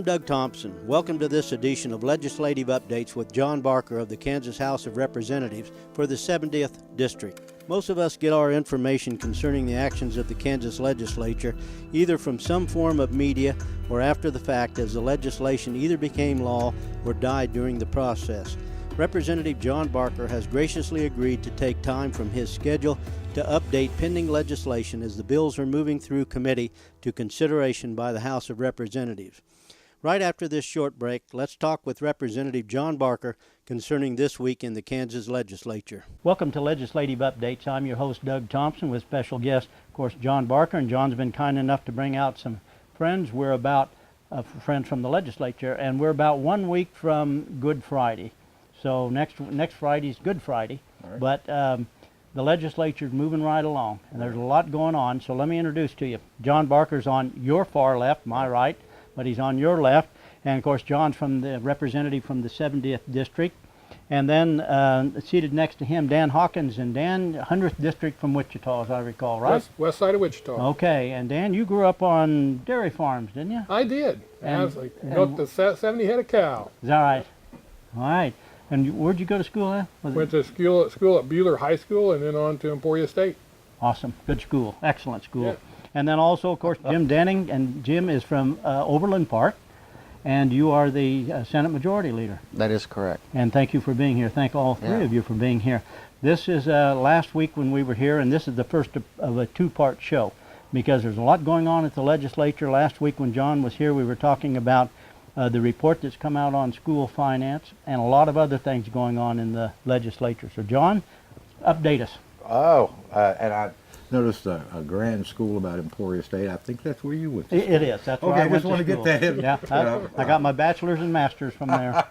I'm Doug Thompson. Welcome to this edition of Legislative Updates with John Barker of the Kansas House of Representatives for the 70th District. Most of us get our information concerning the actions of the Kansas Legislature either from some form of media or after the fact, as the legislation either became law or died during the process. Representative John Barker has graciously agreed to take time from his schedule to update pending legislation as the bills are moving through committee to consideration by the House of Representatives. Right after this short break, let's talk with Representative John Barker concerning this week in the Kansas Legislature. Welcome to Legislative Updates. I'm your host, Doug Thompson, with special guest, of course, John Barker. And John's been kind enough to bring out some friends. We're about friends from the legislature, and we're about 1 week from Good Friday. So next Friday's Good Friday. All right. But the legislature's moving right along, and there's a lot going on. So let me introduce to you. John Barker's on your far left, my right, but he's on your left. And of course, John's from the representative from the 70th District. And then seated next to him, Dan Hawkins, and Dan, 100th District from Wichita, as I recall, right? West side of Wichita. Okay, and Dan, you grew up on dairy farms, didn't you? I did. Absolutely. Built the 70 head of cow. Is that right? All right. And where'd you go to school at? Went to school at Buehler High School and then on to Emporia State. Awesome. Good school. Excellent school. Yeah. And then also, of course, Jim Denning, and Jim is from Overland Park, and you are the Senate Majority Leader. That is correct. And thank you for being here. Thank all three of you for being here. This is last week when we were here, and this is the first of a two-part show, because there's a lot going on at the legislature. Last week when John was here, we were talking about the report that's come out on school finance and a lot of other things going on in the legislature. So John, update us. And I noticed a grand school about Emporia State. I think that's where you went to school. It is. That's where I went to school. Okay, just want to get that in. Yeah, I got my bachelor's and master's from there.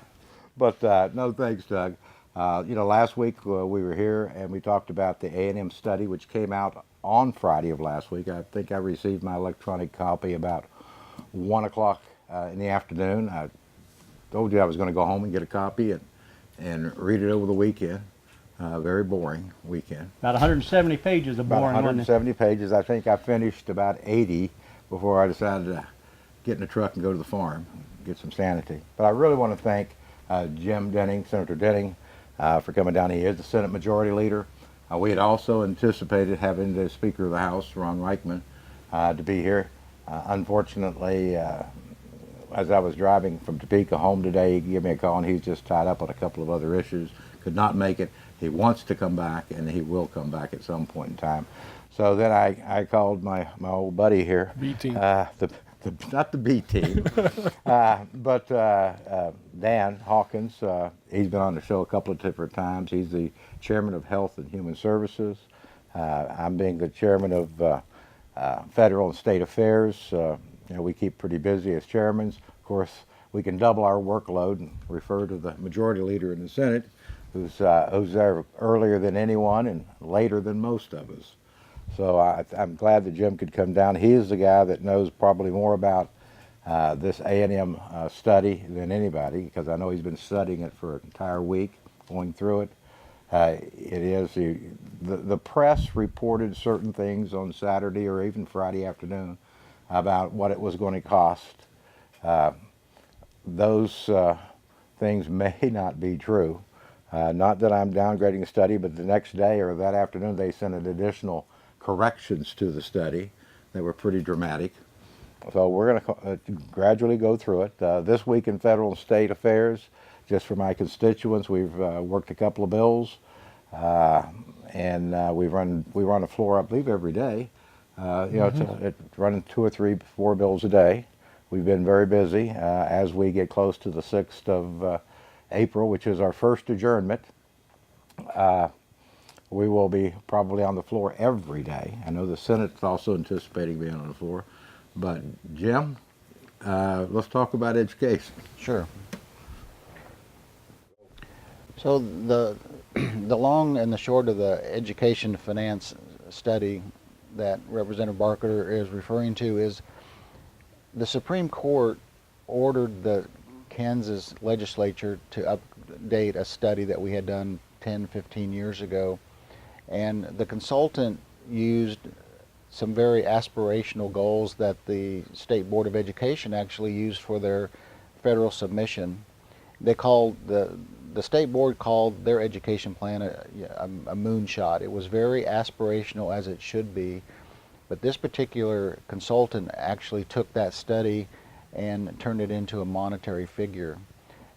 But no, thanks, Doug. Last week we were here and we talked about the A&M study, which came out on Friday of last week. I think I received my electronic copy about 1 o'clock in the afternoon. I told you I was going to go home and get a copy and read it over the weekend. Very boring weekend. About 170 pages of boring. About 170 pages. I think I finished about 80 before I decided to get in the truck and go to the farm, get some sanity. But I really want to thank Jim Denning, Senator Denning, for coming down here. He is the Senate Majority Leader. We had also anticipated having the Speaker of the House, Ron Reichman, to be here. Unfortunately, as I was driving from Topeka home today, he gave me a call and he's just tied up on a couple of other issues. Could not make it. He wants to come back and he will come back at some point in time. So then I called my old buddy here. B team. Not the B team, but Dan Hawkins. He's been on the show a couple of different times. He's the chairman of Health and Human Services. I'm being the chairman of Federal and State Affairs. We keep pretty busy as chairmen. Of course, we can double our workload and refer to the Majority Leader in the Senate, who's there earlier than anyone and later than most of us. So I'm glad that Jim could come down. He is the guy that knows probably more about this A&M study than anybody, because I know he's been studying it for an entire week, going through it. The press reported certain things on Saturday or even Friday afternoon about what it was going to cost. Those things may not be true. Not that I'm downgrading the study, but the next day or that afternoon they sent an additional corrections to the study that were pretty dramatic. So we're going to gradually go through it. This week in Federal and State Affairs, just for my constituents, we've worked a couple of bills, and we run the floor, I believe, every day. It's running 2 or 3, 4 bills a day. We've been very busy as we get close to the 6th of April, which is our first adjournment. We will be probably on the floor every day. I know the Senate's also anticipating being on the floor. But Jim, let's talk about education. Sure. So the long and the short of the education finance study that Representative Barker is referring to is the Supreme Court ordered the Kansas Legislature to update a study that we had done 10, 15 years ago, and the consultant used some very aspirational goals that the State Board of Education actually used for their federal submission. They called the State Board called their education plan a moonshot. It was very aspirational, as it should be, but this particular consultant actually took that study and turned it into a monetary figure.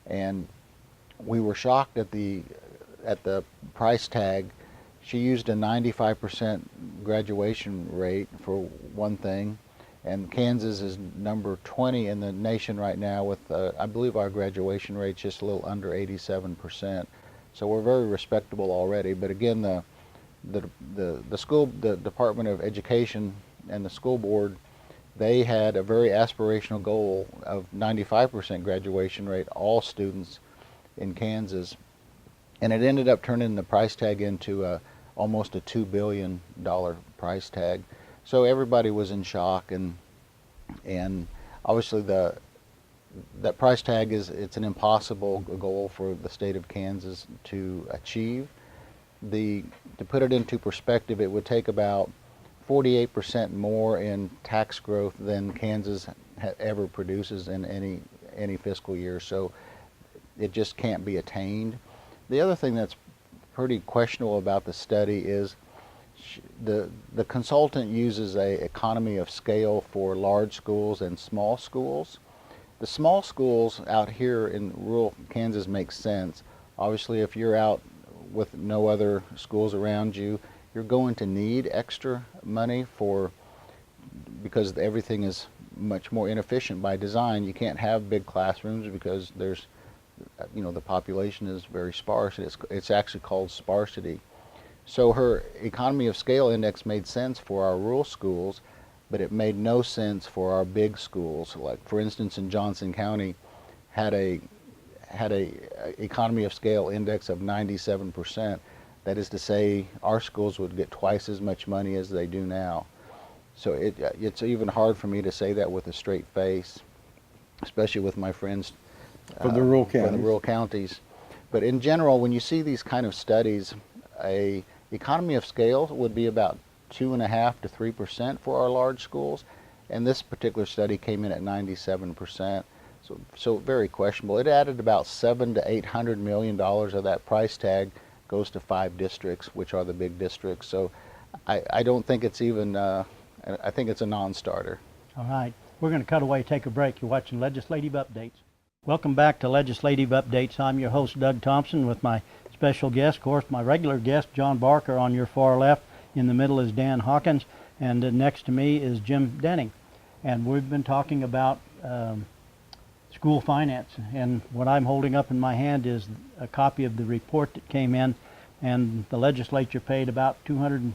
And we were shocked at the price tag. She used a 95% graduation rate for one thing, and Kansas is number 20 in the nation right now with, I believe our graduation rate's just a little under 87%. So we're very respectable already. But again, the Department of Education and the school board, they had a very aspirational goal of 95% graduation rate, all students in Kansas. And it ended up turning the price tag into almost a $2 billion price tag. So everybody was in shock, and obviously that price tag it's an impossible goal for the state of Kansas to achieve. To put it into perspective, it would take about 48% more in tax growth than Kansas ever produces in any fiscal year. So it just can't be attained. The other thing that's pretty questionable about the study is the consultant uses a economy of scale for large schools and small schools. The small schools out here in rural Kansas make sense. Obviously, if you're out with no other schools around you, you're going to need extra money because everything is much more inefficient by design. You can't have big classrooms because there's, the population is very sparse. It's actually called sparsity. So her economy of scale index made sense for our rural schools, but it made no sense for our big schools. Like, for instance, in Johnson County, had a economy of scale index of 97%. That is to say, our schools would get twice as much money as they do now. So it's even hard for me to say that with a straight face, especially with my friends From the rural counties. From the rural counties. But in general, when you see these kind of studies, a economy of scale would be about 2.5% to 3% for our large schools, and this particular study came in at 97%. So very questionable. It added about $700 to $800 million of that price tag goes to 5 districts, which are the big districts. So I don't think it's even, I think it's a non-starter. All right, we're going to cut away, take a break. You're watching Legislative Updates. Welcome back to Legislative Updates. I'm your host, Doug Thompson, with my special guest, of course, my regular guest, John Barker, on your far left. In the middle is Dan Hawkins, and next to me is Jim Denning. And we've been talking about school finance, and what I'm holding up in my hand is a copy of the report that came in, and the legislature paid about $250,000,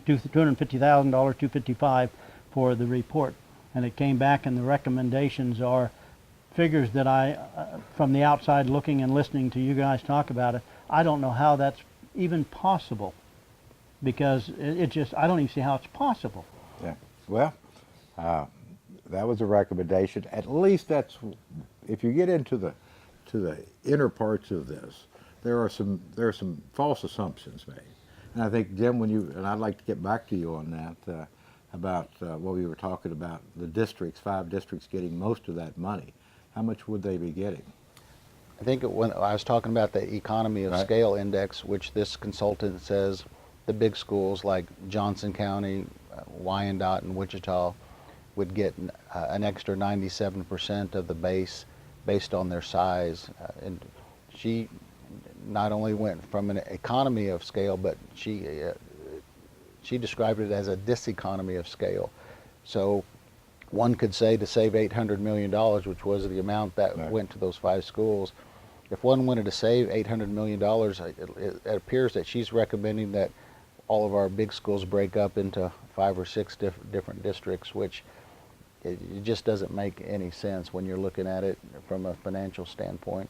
$255 for the report. And it came back, and the recommendations are figures that from the outside looking and listening to you guys talk about it, I don't know how that's even possible, because I don't even see how it's possible. Yeah. Well, that was a recommendation. At least that's, if you get into the inner parts of this, there are some false assumptions made. And I think, Jim, and I'd like to get back to you on that, about what we were talking about, the districts, 5 districts getting most of that money. How much would they be getting? I think when I was talking about the economy of scale index, which this consultant says the big schools like Johnson County, Wyandotte, and Wichita would get an extra 97% of the base based on their size. And she not only went from an economy of scale, but she described it as a diseconomy of scale. So one could say, to save $800 million, which was the amount that went to those 5 schools, if one wanted to save $800 million, it appears that she's recommending that all of our big schools break up into 5 or 6 different districts, which it just doesn't make any sense when you're looking at it from a financial standpoint.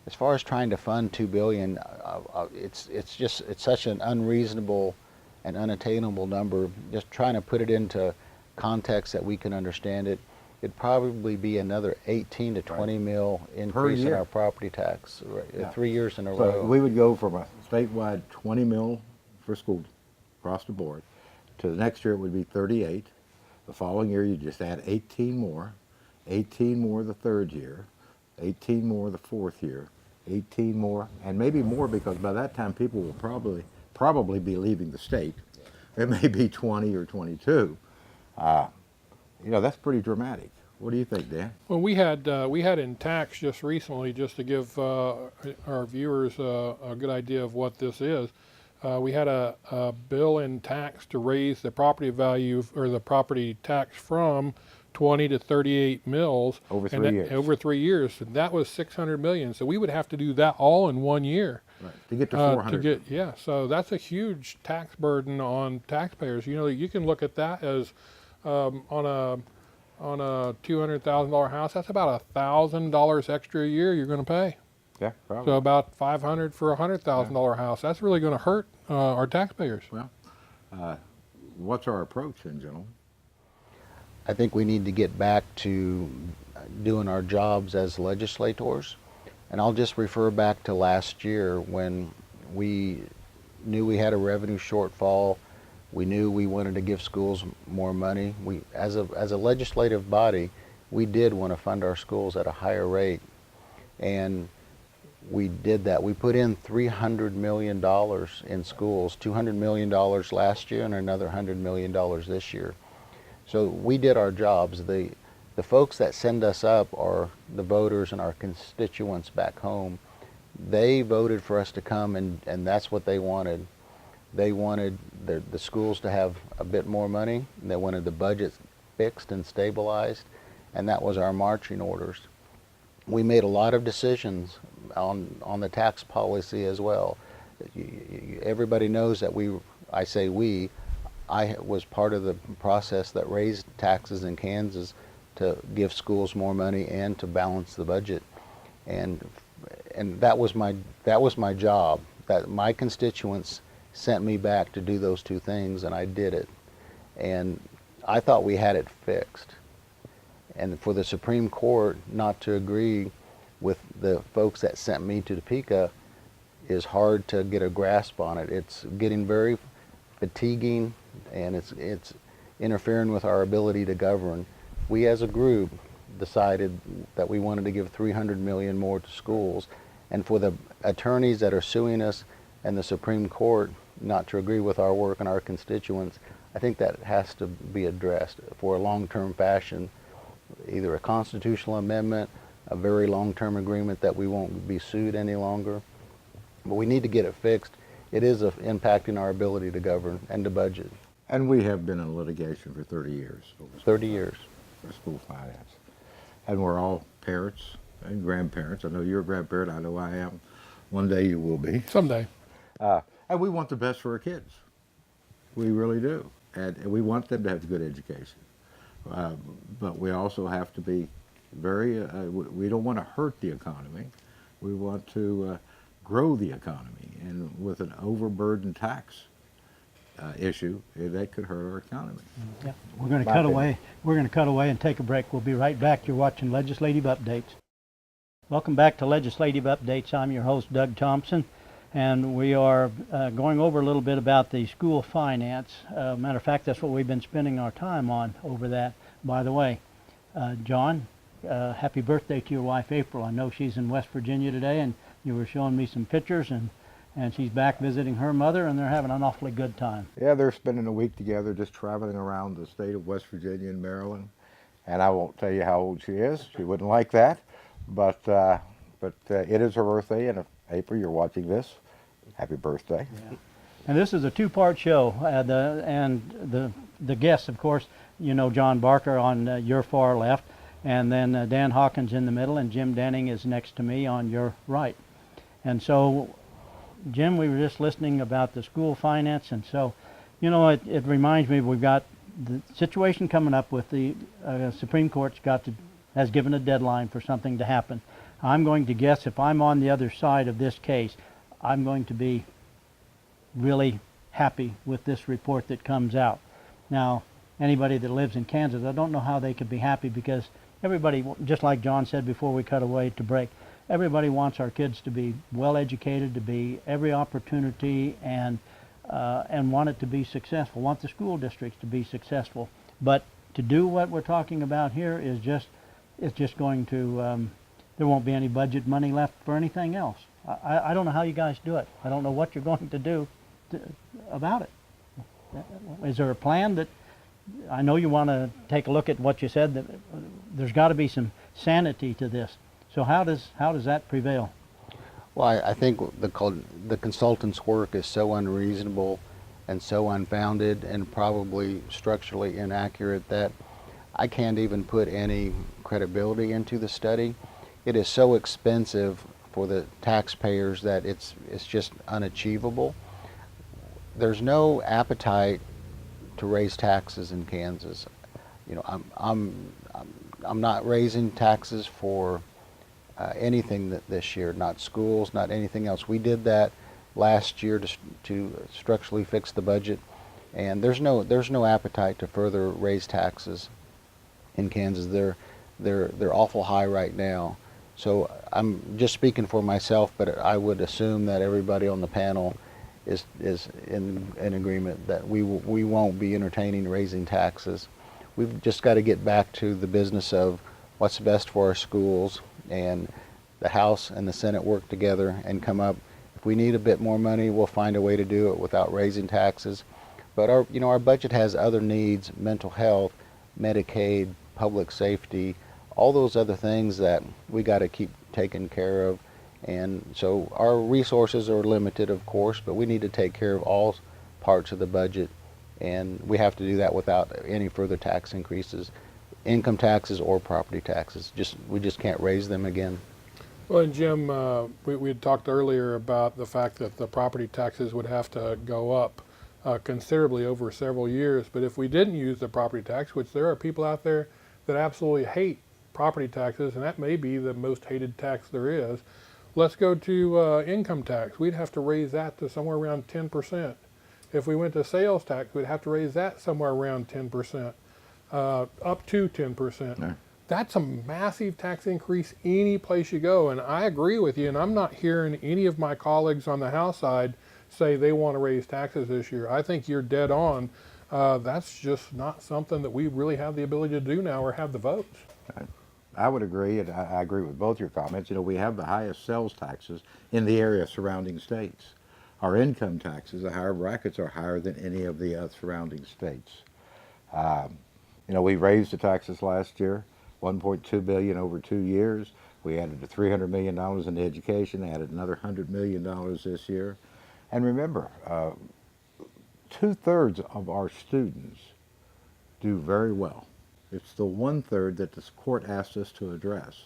As far as trying to fund $2 billion, it's such an unreasonable and unattainable number. Just trying to put it into context that we can understand it, it'd probably be another 18 to 20 mil increase in our property tax, 3 years in a row. We would go from a statewide 20 mil for schools across the board To the next year, it would be 38. The following year, you just add 18 more the third year, 18 more the fourth year, 18 more, and maybe more, because by that time people will probably be leaving the state. It may be 20 or 22. You know, that's pretty dramatic. What do you think, Dan? Well, we had in tax just recently, just to give our viewers a good idea of what this is. We had a bill in tax to raise the property value, or the property tax, from 20 to 38 mills Over 3 years. Over 3 years, and that was 600 million. So we would have to do that all in 1 year. Right. To get to 400. Yeah, so that's a huge tax burden on taxpayers. You know, you can look at that as on a $200,000 house, that's about $1,000 extra a year you're going to pay. Yeah, probably. So about $500 for a $100,000 house. That's really going to hurt our taxpayers. Well, what's our approach then, gentlemen? I think we need to get back to doing our jobs as legislators. And I'll just refer back to last year when we knew we had a revenue shortfall. We knew we wanted to give schools more money. We, as a legislative body, we did want to fund our schools at a higher rate. And we did that. We put in $300 million in schools, $200 million last year and another $100 million this year. So we did our jobs. The folks that send us up are the voters and our constituents back home. They voted for us to come, and that's what they wanted. They wanted the schools to have a bit more money. They wanted the budget fixed and stabilized, and that was our marching orders. We made a lot of decisions on the tax policy as well. Everybody knows that I was part of the process that raised taxes in Kansas to give schools more money and to balance the budget, and that was my job. That my constituents sent me back to do those two things, and I did it. And I thought we had it fixed. And for the Supreme Court not to agree with the folks that sent me to Topeka is hard to get a grasp on it. It's getting very fatiguing, and it's interfering with our ability to govern. We as a group decided that we wanted to give $300 million more to schools, and for the attorneys that are suing us and the Supreme Court not to agree with our work and our constituents, I think that has to be addressed for a long-term fashion, either a constitutional amendment, a very long-term agreement that we won't be sued any longer. But we need to get it fixed. It is impacting our ability to govern and to budget. And we have been in litigation for 30 years. 30 years. For school finance. And we're all parents and grandparents. I know you're a grandparent. I know I am. One day you will be. Someday. And we want the best for our kids. We really do. And we want them to have a good education. But we also have to be very, we don't want to hurt the economy. We want to grow the economy. And with an overburdened tax issue, that could hurt our economy. Yeah. We're going to cut away. We're going to cut away and take a break. We'll be right back. You're watching Legislative Updates. Welcome back to Legislative Updates. I'm your host, Doug Thompson, and we are going over a little bit about the school finance. Matter of fact, that's what we've been spending our time on over that. By the way, John, happy birthday to your wife, April. I know she's in West Virginia today, and you were showing me some pictures, and she's back visiting her mother, and they're having an awfully good time. Yeah, they're spending a week together just traveling around the state of West Virginia and Maryland. And I won't tell you how old she is. She wouldn't like that. But it is her birthday, and if April, you're watching this, happy birthday. Yeah. And this is a two-part show. The guests, of course, you know John Barker on your far left, and then Dan Hawkins in the middle, and Jim Denning is next to me on your right. And so, Jim, we were just listening about the school finance, and so, you know, it reminds me we've got the situation coming up with the Supreme Court's has given a deadline for something to happen. I'm going to guess if I'm on the other side of this case, I'm going to be really happy with this report that comes out. Now, anybody that lives in Kansas, I don't know how they could be happy, because everybody, just like John said before we cut away to break, everybody wants our kids to be well educated, to be every opportunity, and and want it to be successful, want the school districts to be successful. But to do what we're talking about here is just going to, there won't be any budget money left for anything else. I don't know how you guys do it. I don't know what you're going to do about it. Is there a plan that, I know you want to take a look at what you said, that there's got to be some sanity to this. So how does that prevail? Well, I think the consultant's work is so unreasonable and so unfounded and probably structurally inaccurate that I can't even put any credibility into the study. It is so expensive for the taxpayers that it's just unachievable. There's no appetite to raise taxes in Kansas. You know, I'm not raising taxes for anything this year, not schools, not anything else. We did that last year to structurally fix the budget, and there's no appetite to further raise taxes in Kansas. They're awful high right now. So I'm just speaking for myself, but I would assume that everybody on the panel is in agreement that we won't be entertaining raising taxes. We've just got to get back to the business of what's best for our schools, and the House and the Senate work together and come up. If we need a bit more money, we'll find a way to do it without raising taxes. But our budget has other needs: mental health, Medicaid, public safety, all those other things that we got to keep taking care of. And so our resources are limited, of course, but we need to take care of all parts of the budget, and we have to do that without any further tax increases, income taxes or property taxes. We just can't raise them again. Well, and Jim, we had talked earlier about the fact that the property taxes would have to go up considerably over several years. But if we didn't use the property tax, which there are people out there that absolutely hate property taxes, and that may be the most hated tax there is, let's go to income tax. We'd have to raise that to somewhere around 10%. If we went to sales tax, we'd have to raise that somewhere around 10%, up to 10%. Yeah. That's a massive tax increase any place you go. And I agree with you, and I'm not hearing any of my colleagues on the House side say they want to raise taxes this year. I think you're dead on. That's just not something that we really have the ability to do now or have the votes. I would agree, and I agree with both your comments. You know, we have the highest sales taxes in the area surrounding states. Our income taxes, the higher brackets, are higher than any of the surrounding states. You know, we raised the taxes last year, $1.2 billion over 2 years. We added $300 million into education, added another $100 million this year. And remember, 2/3 of our students do very well. It's the 1/3 that this court asked us to address.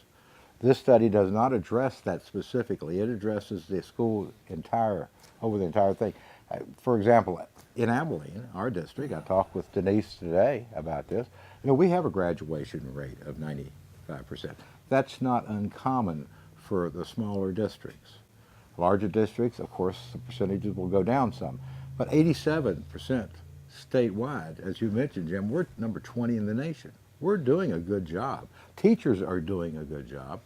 This study does not address that specifically. It addresses the school over the entire thing. For example, in Abilene, our district, I talked with Denise today about this. You know, we have a graduation rate of 95%. That's not uncommon for the smaller districts. Larger districts, of course, the percentages will go down some. But 87% statewide, as you mentioned, Jim, we're number 20 in the nation. We're doing a good job. Teachers are doing a good job.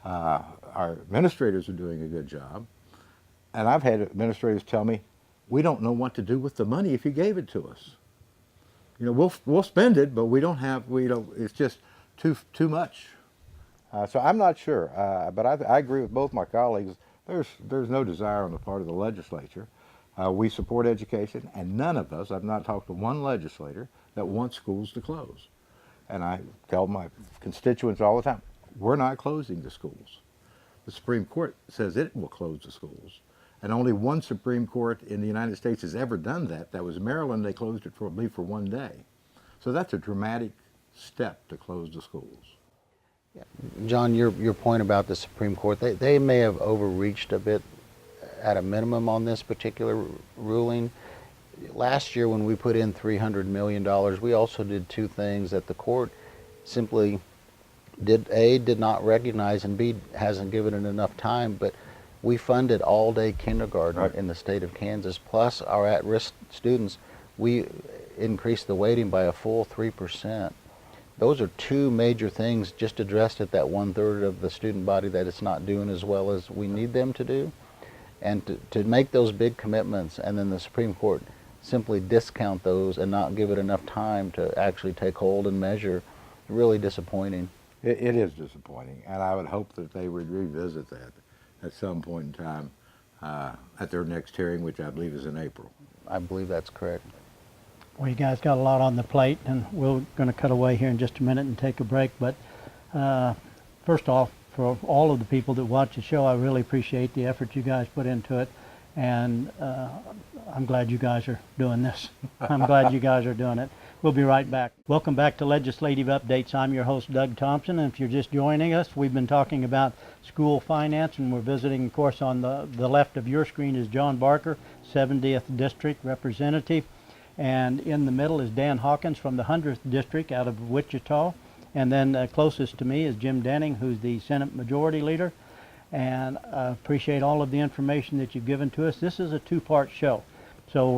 Our administrators are doing a good job. And I've had administrators tell me, we don't know what to do with the money if you gave it to us. You know, we'll spend it, but it's just too much. So I'm not sure, but I agree with both my colleagues. There's no desire on the part of the legislature. We support education, and none of us, I've not talked to one legislator that wants schools to close. And I tell my constituents all the time, we're not closing the schools. The Supreme Court says it will close the schools. And only one Supreme Court in the United States has ever done that. That was Maryland. They closed it for 1 day. So that's a dramatic step to close the schools. John, your point about the Supreme Court, they may have overreached a bit at a minimum on this particular ruling. Last year when we put in $300 million, we also did two things that the court simply did not recognize, and B, hasn't given it enough time, but we funded all-day kindergarten in the state of Kansas, plus our at-risk students. We increased the weighting by a full 3%. Those are two major things just addressed at that 1/3 of the student body that it's not doing as well as we need them to do. And to make those big commitments and then the Supreme Court simply discount those and not give it enough time to actually take hold and measure, really disappointing. It is disappointing, and I would hope that they would revisit that at some point in time at their next hearing, which I believe is in April. I believe that's correct. Well, you guys got a lot on the plate, and we're going to cut away here in just a minute and take a break. But first off, for all of the people that watch the show, I really appreciate the effort you guys put into it, and I'm glad you guys are doing this. I'm glad you guys are doing it. We'll be right back. Welcome back to Legislative Updates. I'm your host, Doug Thompson, and if you're just joining us, we've been talking about school finance, and we're visiting, of course, on the left of your screen is John Barker, 70th District Representative, and in the middle is Dan Hawkins from the 100th District out of Wichita, and then closest to me is Jim Denning, who's the Senate Majority Leader, and I appreciate all of the information that you've given to us. This is a two-part show, so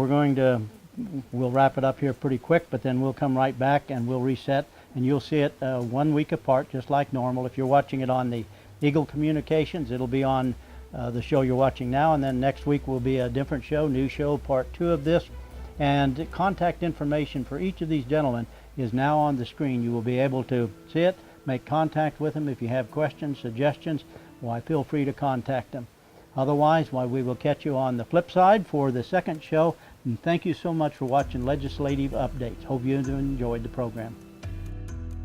we'll wrap it up here pretty quick, but then we'll come right back and we'll reset, and you'll see it 1 week apart, just like normal. If you're watching it on the Eagle Communications, it'll be on the show you're watching now, and then next week will be a different show, new show, part 2 of this. And contact information for each of these gentlemen is now on the screen. You will be able to see it, make contact with them. If you have questions, suggestions, why, feel free to contact them. Otherwise, we will catch you on the flip side for the second show. And thank you so much for watching Legislative Updates. Hope you enjoyed the program.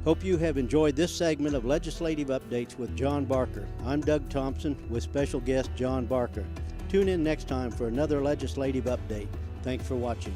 Hope you have enjoyed this segment of Legislative Updates with John Barker. I'm Doug Thompson with special guest John Barker. Tune in next time for another Legislative Update. Thanks for watching.